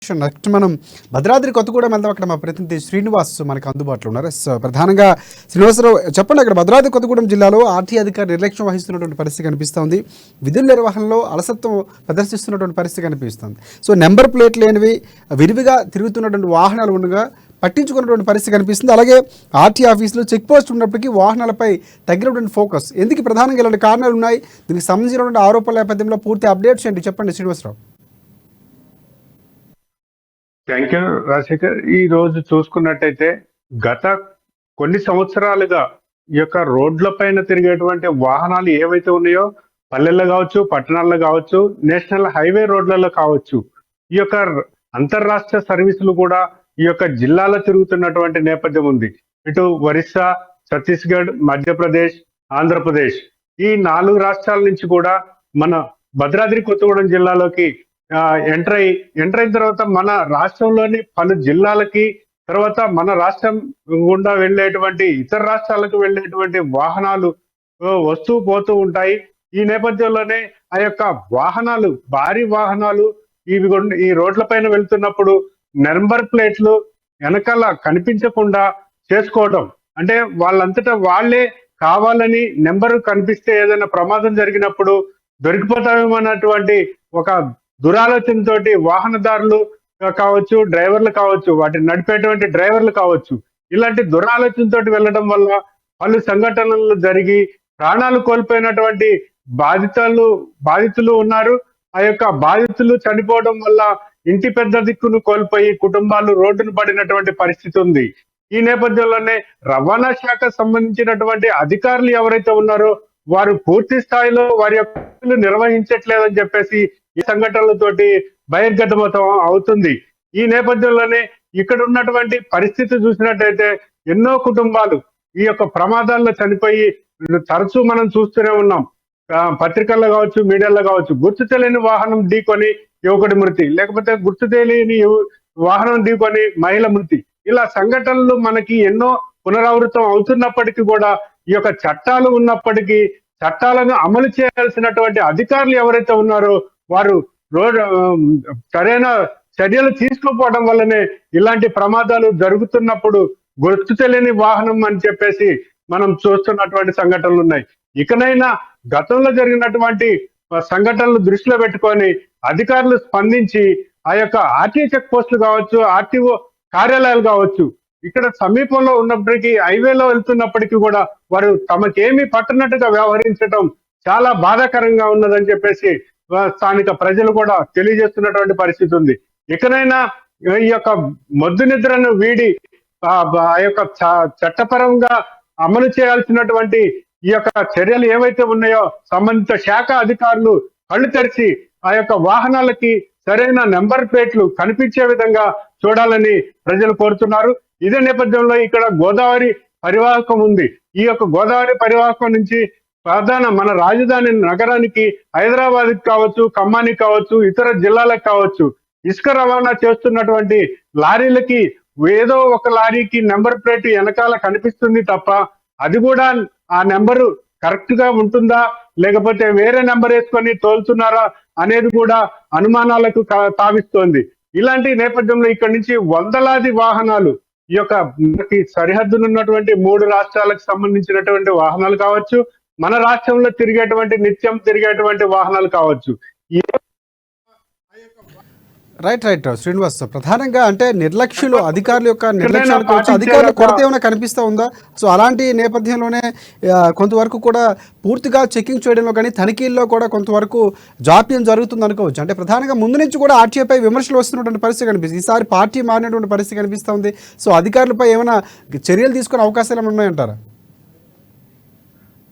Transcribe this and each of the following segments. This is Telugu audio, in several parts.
నెక్స్ట్ మనం భద్రాద్రి కొత్తగూడెం వెళ్దాం. అక్కడ మా ప్రతినిధి శ్రీనివాస్ మనకు అందుబాటులో ఉన్నారు. ప్రధానంగా శ్రీనివాసరావు చెప్పండి, అక్కడ భద్రాద్రి కొత్తగూడెం జిల్లాలో ఆర్టీ అధికారి నిర్లక్ష్యం వహిస్తున్నటువంటి పరిస్థితి కనిపిస్తోంది. విధుల నిర్వహణలో అలసత్వం ప్రదర్శిస్తున్నటువంటి పరిస్థితి కనిపిస్తుంది. సో నెంబర్ ప్లేట్ లేనివి విరివిగా తిరుగుతున్నటువంటి వాహనాలు ఉండగా పట్టించుకున్నటువంటి పరిస్థితి కనిపిస్తుంది. అలాగే ఆర్టీ ఆఫీసులో చెక్ పోస్ట్ ఉన్నప్పటికీ వాహనాలపై తగ్గినటువంటి ఫోకస్ ఎందుకు ప్రధానంగా ఇలాంటి కారణాలు ఉన్నాయి? దీనికి సంబంధించినటువంటి ఆరోపణల నేపథ్యంలో పూర్తి అప్డేట్స్ ఏంటి చెప్పండి శ్రీనివాసరావు. Thank you Rajasekhar. ఈ రోజు చూసుకున్నట్టయితే గత కొన్ని సంవత్సరాలుగా ఈ యొక్క రోడ్ల పైన తిరిగేటువంటి వాహనాలు ఏవైతే ఉన్నాయో పల్లెల్లో కావచ్చు, పట్టణాల్లో కావచ్చు, నేషనల్ హైవే రోడ్లలో కావచ్చు, ఈ యొక్క అంతర్రాష్ట్ర సర్వీసులు కూడా ఈ యొక్క జిల్లాలో తిరుగుతున్నటువంటి నేపథ్యం ఉంది. ఇటు ఒరిస్సా, ఛత్తీస్గఢ్, మధ్యప్రదేశ్, ఆంధ్రప్రదేశ్ ఈ 4 రాష్ట్రాల నుంచి కూడా మన భద్రాద్రి కొత్తగూడెం జిల్లాలోకి ఎంటర్ అయిన తర్వాత మన రాష్ట్రంలోని పలు జిల్లాలకి, తర్వాత మన రాష్ట్రం గుండా వెళ్ళేటువంటి ఇతర రాష్ట్రాలకు వెళ్ళేటువంటి వాహనాలు వస్తూ పోతూ ఉంటాయి. ఈ నేపథ్యంలోనే ఆ యొక్క వాహనాలు, భారీ వాహనాలు ఈ రోడ్ల పైన వెళ్తున్నప్పుడు నెంబర్ ప్లేట్లు వెనకాల కనిపించకుండా చేసుకోవడం, అంటే వాళ్ళంతటా వాళ్ళే కావాలని నెంబర్ కనిపిస్తే ఏదైనా ప్రమాదం జరిగినప్పుడు దొరికిపోతామేమో అన్నటువంటి ఒక దురాలోచనతో వాహనదారులు కావచ్చు, డ్రైవర్లు కావచ్చు, వాటిని నడిపేటువంటి డ్రైవర్లు కావచ్చు, ఇలాంటి దురాలోచనతో వెళ్ళడం వల్ల పలు సంఘటనలు జరిగి ప్రాణాలు కోల్పోయినటువంటి బాధితులు ఉన్నారు. ఆ యొక్క బాధితులు చనిపోవడం వల్ల ఇంటి పెద్ద దిక్కును కోల్పోయి కుటుంబాలు రోడ్డును పడినటువంటి పరిస్థితి ఉంది. ఈ నేపథ్యంలోనే రవాణా శాఖ సంబంధించినటువంటి అధికారులు ఎవరైతే ఉన్నారో వారు పూర్తి స్థాయిలో వారి యొక్క నిర్వహించట్లేదని చెప్పేసి ఈ సంఘటనలతోటి బహిర్గతమతం అవుతుంది. ఈ నేపథ్యంలోనే ఇక్కడ ఉన్నటువంటి పరిస్థితి చూసినట్టయితే ఎన్నో కుటుంబాలు ఈ యొక్క ప్రమాదాల్లో చనిపోయి తరచూ మనం చూస్తూనే ఉన్నాం. పత్రికల్లో కావచ్చు, మీడియాలో కావచ్చు, గుర్తు తెలియని వాహనం ఢీకొని యువకుడి మృతి, లేకపోతే గుర్తు తెలియని వాహనం ఢీకొని మహిళ మృతి, ఇలా సంఘటనలు మనకి ఎన్నో పునరావృతం అవుతున్నప్పటికీ కూడా ఈ యొక్క చట్టాలు ఉన్నప్పటికీ చట్టాలను అమలు చేయాల్సినటువంటి అధికారులు ఎవరైతే ఉన్నారో వారు సరైన చర్యలు తీసుకోకపోవడం వల్లనే ఇలాంటి ప్రమాదాలు జరుగుతున్నప్పుడు గుర్తు తెలియని వాహనం అని చెప్పేసి మనం చూస్తున్నటువంటి సంఘటనలు ఉన్నాయి. ఇకనైనా గతంలో జరిగినటువంటి సంఘటనలు దృష్టిలో పెట్టుకొని అధికారులు స్పందించి ఆ యొక్క ఆర్టీ చెక్ పోస్టులు కావచ్చు, ఆర్టీఓ కార్యాలయాలు కావచ్చు, ఇక్కడ సమీపంలో ఉన్నప్పటికీ హైవేలో వెళ్తున్నప్పటికీ కూడా వారు తమకేమీ పట్టనట్టుగా వ్యవహరించడం చాలా బాధాకరంగా ఉన్నదని చెప్పేసి స్థానిక ప్రజలు కూడా తెలియజేస్తున్నటువంటి పరిస్థితి ఉంది. ఇకనైనా ఈ యొక్క మొద్దు నిద్రను వీడి ఆ యొక్క చట్టపరంగా అమలు చేయాల్సినటువంటి ఈ యొక్క చర్యలు ఏవైతే ఉన్నాయో సంబంధిత శాఖ అధికారులు కళ్ళు తెరిచి ఆ యొక్క వాహనాలకి సరైన నెంబర్ ప్లేట్లు కనిపించే విధంగా చూడాలని ప్రజలు కోరుతున్నారు. ఇదే నేపథ్యంలో ఇక్కడ గోదావరి పరివాహకం ఉంది. ఈ యొక్క గోదావరి పరివాహకం నుంచి మన రాజధాని నగరానికి హైదరాబాద్కి కావచ్చు, ఖమ్మానికి కావచ్చు, ఇతర జిల్లాలకు కావచ్చు ఇసుక రవాణా చేస్తున్నటువంటి లారీలకి ఏదో ఒక లారీకి నెంబర్ ప్లేట్ వెనకాల కనిపిస్తుంది తప్ప అది కూడా ఆ నెంబరు కరెక్ట్ గా ఉంటుందా లేకపోతే వేరే నెంబర్ వేసుకొని తోలుతున్నారా అనేది కూడా అనుమానాలకు తావిస్తోంది. ఇలాంటి నేపథ్యంలో ఇక్కడి నుంచి వందలాది వాహనాలు ఈ యొక్క మనకి సరిహద్దునున్నటువంటి 3 రాష్ట్రాలకు సంబంధించినటువంటి వాహనాలు కావచ్చు, మన రాష్ట్రంలో నిత్యం తిరిగేటువంటి వాహనాలు కావచ్చు. రైట్ శ్రీనివాస్, ప్రధానంగా అంటే నిర్లక్ష్యులు, అధికారుల యొక్క నిర్లక్ష్యాలు కావచ్చు, అధికారుల కొరత ఏమైనా కనిపిస్తూ ఉందా? సో అలాంటి నేపథ్యంలోనే కొంతవరకు కూడా పూర్తిగా చెకింగ్ చేయడంలో కానీ తనిఖీల్లో కూడా కొంతవరకు జాప్యం జరుగుతుంది అనుకోవచ్చు. అంటే ప్రధానంగా ముందు నుంచి కూడా ఆర్టీఐపై విమర్శలు వస్తున్నటువంటి పరిస్థితి కనిపిస్తుంది. ఈసారి పార్టీ మారినటువంటి పరిస్థితి కనిపిస్తూ ఉంది. సో అధికారులపై ఏమైనా చర్యలు తీసుకునే అవకాశాలు ఏమైనా ఉన్నాయంటారా?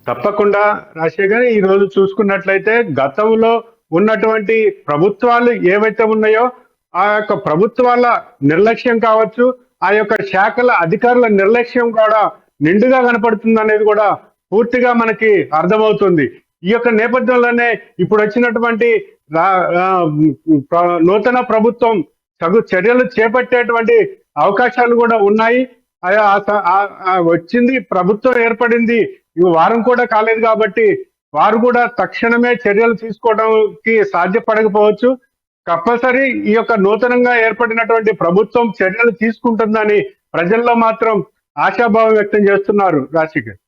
తప్పకుండా రాజశేఖర్, ఈ రోజు చూసుకున్నట్లయితే గతంలో ఉన్నటువంటి ప్రభుత్వాలు ఏవైతే ఉన్నాయో ఆ యొక్క ప్రభుత్వాల నిర్లక్ష్యం కావచ్చు, ఆ యొక్క శాఖల అధికారుల నిర్లక్ష్యం కూడా నిండుగా కనపడుతుంది అనేది కూడా పూర్తిగా మనకి అర్థమవుతుంది. ఈ యొక్క నేపథ్యంలోనే ఇప్పుడు వచ్చినటువంటి నూతన ప్రభుత్వం తగు చర్యలు చేపట్టేటువంటి అవకాశాలు కూడా ఉన్నాయి. వచ్చింది, ప్రభుత్వం ఏర్పడింది, వారం కూడా కాలేదు కాబట్టి వారు కూడా తక్షణమే చర్యలు తీసుకోవడానికి సాధ్యపడకపోవచ్చు. కంపల్సరీ ఈ యొక్క నూతనంగా ఏర్పడినటువంటి ప్రభుత్వం చర్యలు తీసుకుంటుందని ప్రజల్లో మాత్రం ఆశాభావం వ్యక్తం చేస్తున్నారు రాజశేఖర్.